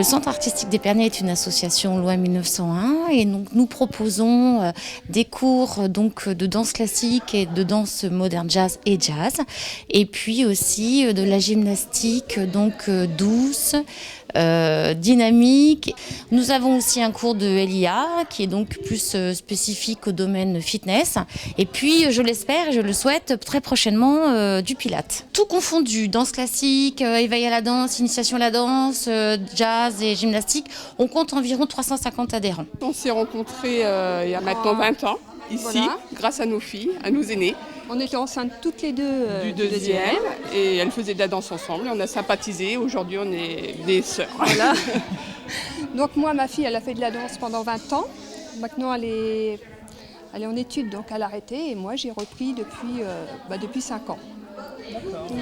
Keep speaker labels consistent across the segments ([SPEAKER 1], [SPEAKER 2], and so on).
[SPEAKER 1] Le Centre artistique d'Épernay est une association loi 1901 et donc nous proposons des cours donc de danse classique et de danse moderne jazz et puis aussi de la gymnastique donc douce, dynamique. Nous avons aussi un cours de LIA qui est donc plus spécifique au domaine fitness et puis je l'espère et je le souhaite très prochainement du Pilates. Tout confondu, danse classique, éveil à la danse, initiation à la danse, jazz et gymnastique, on compte environ 350 adhérents.
[SPEAKER 2] On s'est rencontrés il y a maintenant 20 ans, ici, voilà, grâce à nos filles, à nos aînés.
[SPEAKER 3] On était enceintes toutes les deux
[SPEAKER 2] du deuxième et elles faisaient de la danse ensemble. On a sympathisé, aujourd'hui on est des sœurs.
[SPEAKER 3] Voilà. Donc moi, ma fille, elle a fait de la danse pendant 20 ans. Maintenant, elle est en études, donc elle a arrêté. Et moi, j'ai repris depuis 5 ans.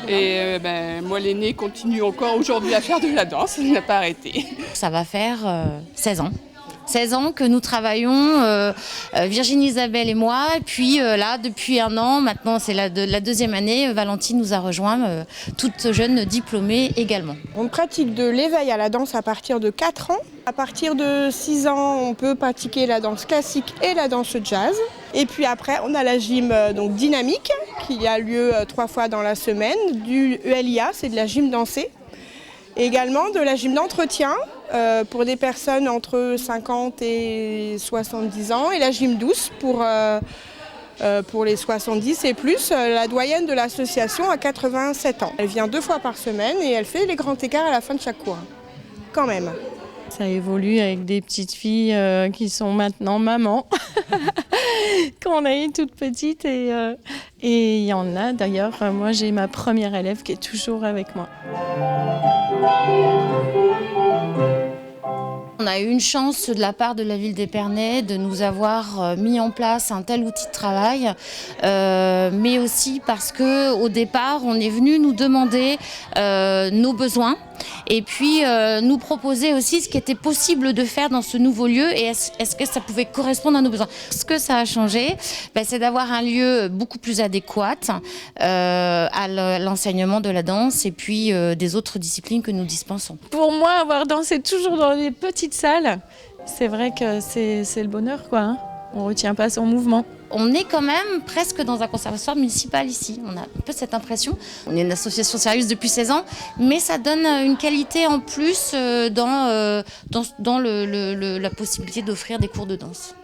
[SPEAKER 2] Et moi, l'aînée continue encore aujourd'hui à faire de la danse, elle n'a pas arrêté.
[SPEAKER 1] Ça va faire 16 ans. 16 ans que nous travaillons, Virginie, Isabelle et moi. Et puis là, depuis 1 an, maintenant c'est la deuxième année, Valentine nous a rejoints, toute jeune diplômée également.
[SPEAKER 4] On pratique de l'éveil à la danse à partir de 4 ans. À partir de 6 ans, on peut pratiquer la danse classique et la danse jazz. Et puis après, on a la gym donc dynamique qui a lieu 3 fois dans la semaine, du ELIA, c'est de la gym dansée. Et également de la gym d'entretien pour des personnes entre 50 et 70 ans et la gym douce pour les 70 et plus. La doyenne de l'association a 87 ans. Elle vient 2 fois par semaine et elle fait les grands écarts à la fin de chaque cours. Quand même.
[SPEAKER 5] Ça évolue avec des petites filles qui sont maintenant mamans, qu'on a eu toutes petites. Et il y en a d'ailleurs, moi j'ai ma première élève qui est toujours avec moi.
[SPEAKER 1] On a eu une chance de la part de la ville d'Épernay de nous avoir mis en place un tel outil de travail, mais aussi parce qu'au départ, on est venu nous demander nos besoins et puis nous proposer aussi ce qui était possible de faire dans ce nouveau lieu et est-ce que ça pouvait correspondre à nos besoins. Ce que ça a changé, c'est d'avoir un lieu beaucoup plus adéquat à l'enseignement de la danse et puis des autres disciplines que nous dispensons.
[SPEAKER 5] Pour moi, avoir dansé toujours dans des petites salles, c'est vrai que c'est le bonheur, quoi, hein. On ne retient pas son mouvement.
[SPEAKER 1] On est quand même presque dans un conservatoire municipal ici. On a un peu cette impression. On est une association sérieuse depuis 16 ans, mais ça donne une qualité en plus dans la possibilité d'offrir des cours de danse.